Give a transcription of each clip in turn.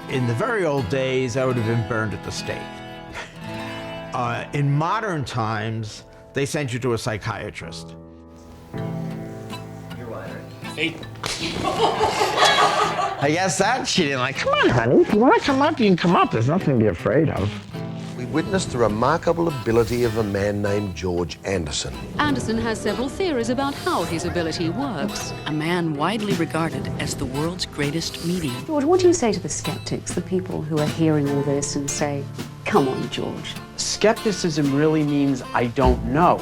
In the very old days, I would have been burned at the stake. In modern times, they send you to a psychiatrist. You're wired. Hey. I guess that she didn't like. Come on, honey. If you want to come up, you can come up. There's nothing to be afraid of. We witnessed the remarkable ability of a man named George Anderson. Anderson has several theories about how his ability works. A man widely regarded as the world's greatest medium. George, what do you say to the skeptics, the people who are hearing all this and say, come on, George? Skepticism really means I don't know.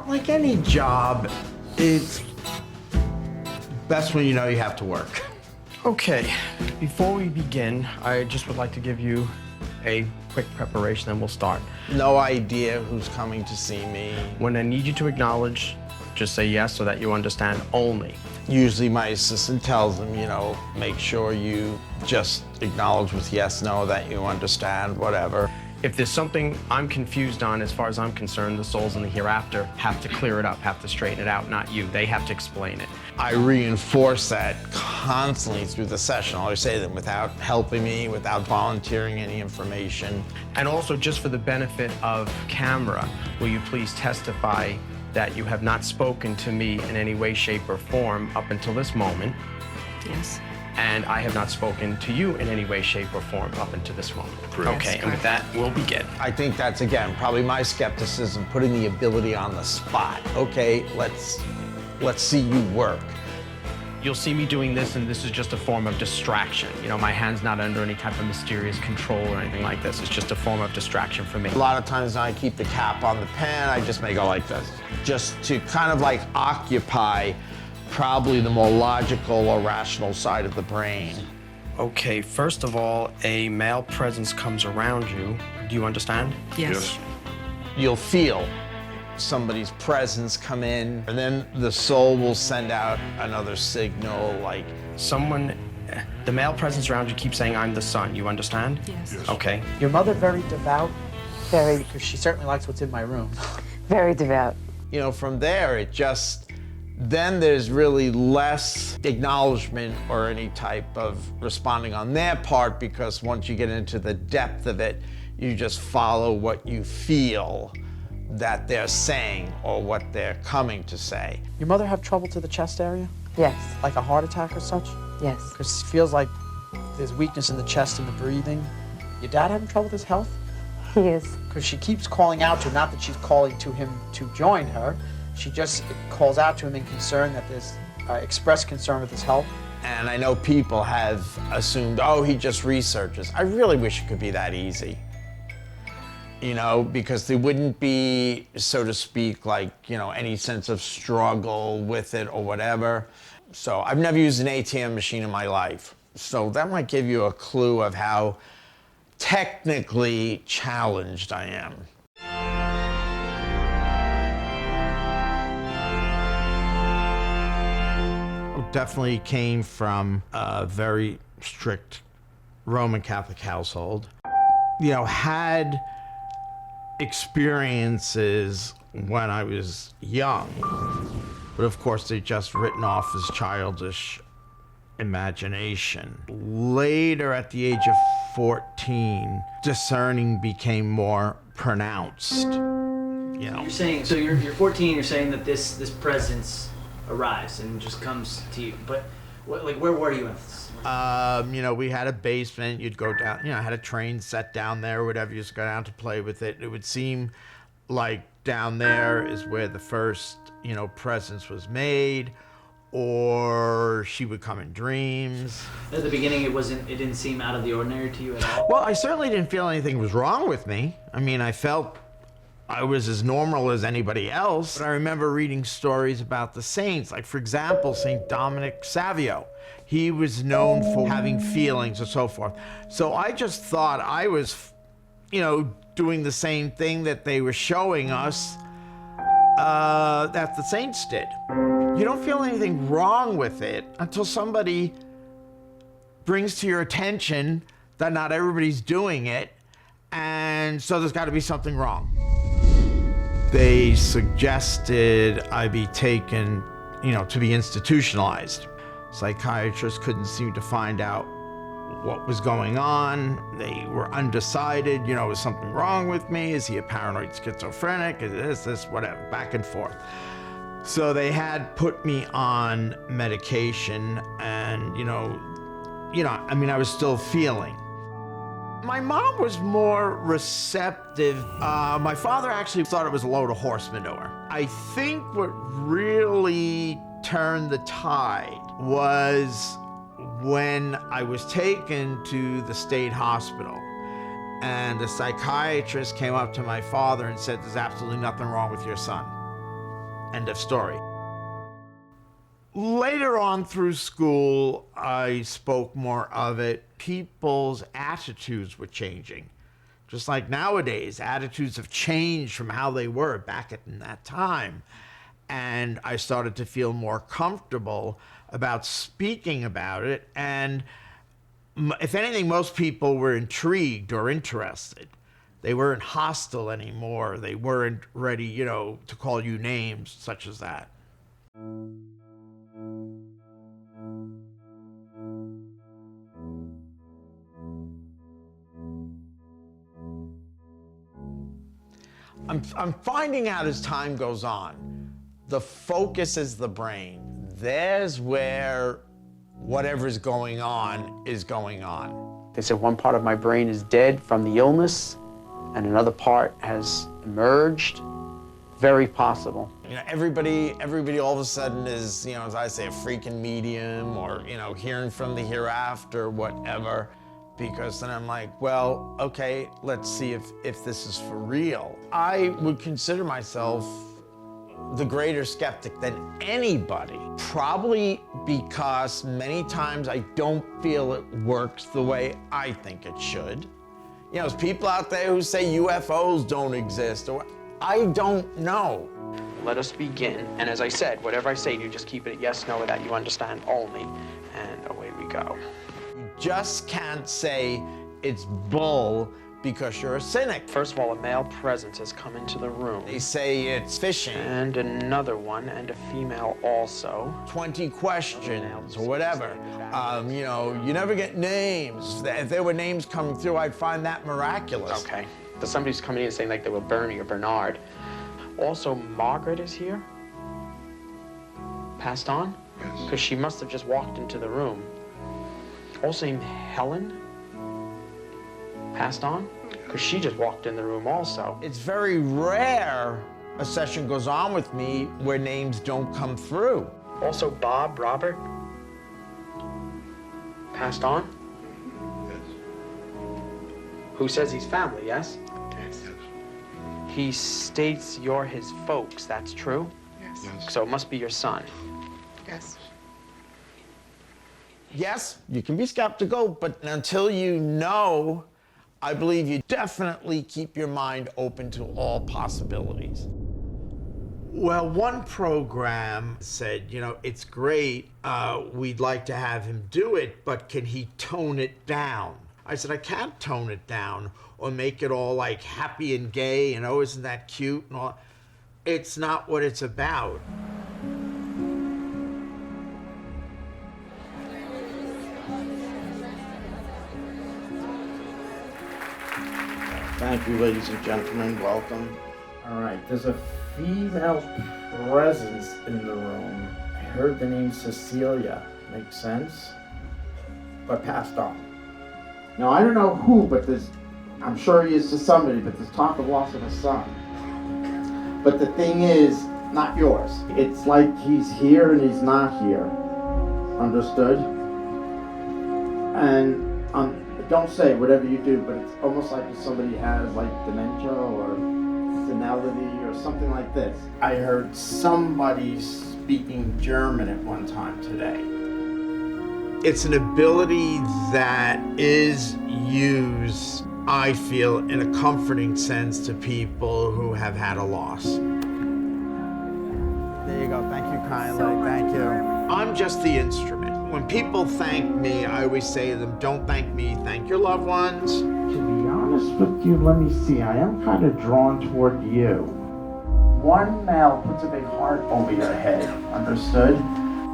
Like any job, it's best when you know you have to work. Okay, before we begin, I just would like to give you a quick preparation and we'll start. No idea who's coming to see me. When I need you to acknowledge, just say yes so that you understand only. Usually my assistant tells them, make sure you just acknowledge with yes, no, that you understand, whatever. If there's something I'm confused on, as far as I'm concerned, the souls in the hereafter have to clear it up, have to straighten it out, not you. They have to explain it. I reinforce that constantly through the session. I always say that without helping me, without volunteering any information. And also, just for the benefit of camera, will you please testify that you have not spoken to me in any way, shape, or form up until this moment? Yes. And I have not spoken to you in any way, shape, or form up until this moment. Okay, and with that, we'll begin. I think that's, again, probably my skepticism, putting the ability on the spot. Okay, let's see you work. You'll see me doing this, and this is just a form of distraction. My hand's not under any type of mysterious control or anything like this. It's just a form of distraction for me. A lot of times when I keep the cap on the pen, I just may go like this, just to kind of like occupy probably the more logical or rational side of the brain. Okay, first of all, a male presence comes around you. Do you understand? Yes. You'll feel somebody's presence come in, and then the soul will send out another signal like... The male presence around you keeps saying, I'm the son. You understand? Yes. Okay. Your mother very devout? Very, because she certainly likes what's in my room. Very devout. From there, then there's really less acknowledgement or any type of responding on their part, because once you get into the depth of it, you just follow what you feel that they're saying or what they're coming to say. Your mother have trouble to the chest area? Yes. Like a heart attack or such? Yes. Because it feels like there's weakness in the chest and the breathing. Your dad having trouble with his health? He is. Because she keeps calling out to him, not that she's calling to him to join her, she just calls out to him in concern that there's expressed concern with his health. And I know people have assumed, oh, he just researches. I really wish it could be that easy. Because there wouldn't be, so to speak, like, any sense of struggle with it or whatever. So I've never used an ATM machine in my life. So that might give you a clue of how technically challenged I am. Definitely came from a very strict Roman Catholic household. Had experiences when I was young, but of course they're just written off as childish imagination. Later, at the age of 14, discerning became more pronounced. You're saying, so you're 14, you're saying that this presence arrives and just comes to you, but where were you at this? We had a basement. You'd go down, I had a train set down there or whatever. You just go down to play with it. It would seem like down there is where the first, presence was made, or she would come in dreams. At the beginning, it didn't seem out of the ordinary to you at all? Well, I certainly didn't feel anything was wrong with me. I felt I was as normal as anybody else. But I remember reading stories about the saints, like, for example, St. Dominic Savio. He was known for having feelings and so forth. So I just thought I was, doing the same thing that they were showing us that the saints did. You don't feel anything wrong with it until somebody brings to your attention that not everybody's doing it, and so there's got to be something wrong. They suggested I be taken, to be institutionalized. Psychiatrists couldn't seem to find out what was going on. They were undecided, you know, is something wrong with me? Is he a paranoid schizophrenic? Is this, whatever, back and forth. So they had put me on medication and, I mean, I was still feeling. My mom was more receptive. My father actually thought it was a load of horse manure. I think what really turned the tide was when I was taken to the state hospital and the psychiatrist came up to my father and said, "There's absolutely nothing wrong with your son." End of story. Later on through school, I spoke more of it. People's attitudes were changing. Just like nowadays, attitudes have changed from how they were back in that time. And I started to feel more comfortable about speaking about it. And if anything, most people were intrigued or interested. They weren't hostile anymore. They weren't ready, to call you names such as that. I'm finding out as time goes on, the focus is the brain. There's where whatever's going on is going on. They said one part of my brain is dead from the illness and another part has emerged. Very possible. Everybody all of a sudden is, as I say, a freaking medium or, hearing from the hereafter, whatever. Because then I'm like, well, okay, let's see if this is for real. I would consider myself the greater skeptic than anybody, probably because many times I don't feel it works the way I think it should. There's people out there who say UFOs don't exist, or I don't know. Let us begin. And as I said, whatever I say, you just keep it yes, no, that you understand only. And away we go. You just can't say it's bull because you're a cynic. First of all, a male presence has come into the room. They say it's fishing. And another one, and a female also. 20 questions or whatever. You never get names. If there were names coming through, I'd find that miraculous. Okay. There's somebody who's coming in and saying like they were Bernie or Bernard. Also, Margaret is here. Passed on? Yes. Because she must have just walked into the room. Also named Helen. Passed on? Because she just walked in the room also. It's very rare a session goes on with me where names don't come through. Also Bob, Robert. Passed on? Yes. Who says he's family, yes? Yes. He states you're his folks, that's true? Yes. So it must be your son. Yes. Yes, you can be skeptical, but until you know, I believe you definitely keep your mind open to all possibilities. Well, one program said, it's great, we'd like to have him do it, but can he tone it down? I said, I can't tone it down or make it all like happy and gay and oh, isn't that cute and all. It's not what it's about. Thank you, ladies and gentlemen. Welcome. All right, there's a female presence in the room. I heard the name Cecilia. Makes sense? But passed on. Now, I don't know who, but I'm sure he is to somebody, but there's talk of loss of a son. But the thing is, not yours. It's like he's here and he's not here. Understood? And don't say whatever you do, but it's almost like if somebody has like dementia or senility or something like this. I heard somebody speaking German at one time today. It's an ability that is used, I feel, in a comforting sense to people who have had a loss. There you go. Thank you kindly. Thank you. I'm just the instrument. When people thank me, I always say to them, don't thank me, thank your loved ones. To be honest with you, let me see, I am kind of drawn toward you. One male puts a big heart over your head, understood?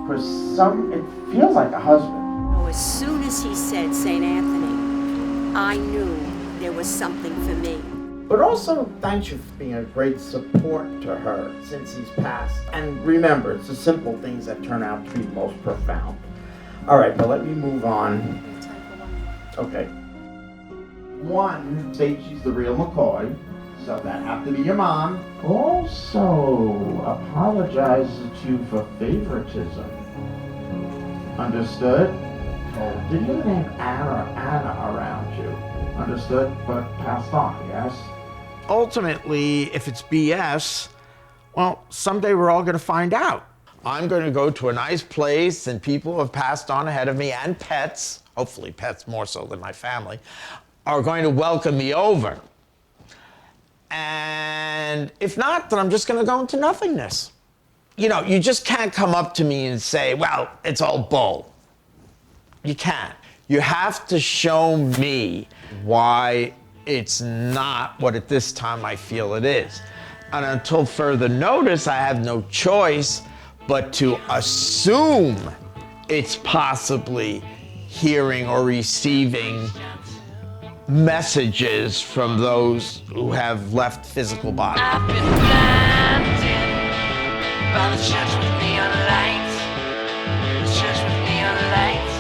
For some, it feels like a husband. No, as soon as he said St. Anthony, I knew there was something for me. But also, thank you for being a great support to her since he's passed. And remember, it's the simple things that turn out to be most profound. All right, but let me move on. Okay. One states she's the real McCoy, so that have to be your mom. Also apologizes to you for favoritism. Understood? Oh, did you name Anna around you? Understood, but passed on, yes? Ultimately, if it's BS, well, someday we're all going to find out. I'm going to go to a nice place, and people who have passed on ahead of me, and pets, hopefully pets more so than my family, are going to welcome me over. And if not, then I'm just going to go into nothingness. You know, you just can't come up to me and say, well, it's all bull. You can't. You have to show me why it's not what at this time I feel it is. And until further notice, I have no choice but to assume it's possibly hearing or receiving messages from those who have left physical bodies. I've been blinded by the church with neon lights. The church with neon lights.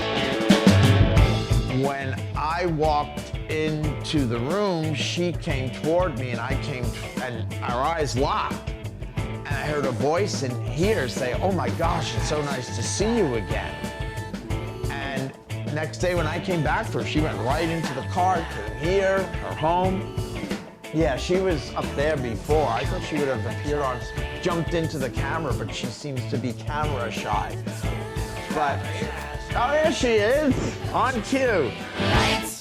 When I walked into the room, she came toward me, and and our eyes locked. And I heard a voice in here say, "Oh my gosh, it's so nice to see you again." And next day when I came back for her, she went right into the car, came here, her home. Yeah, she was up there before. I thought she would have jumped into the camera, but she seems to be camera shy. But, oh, there she is, on cue. Lights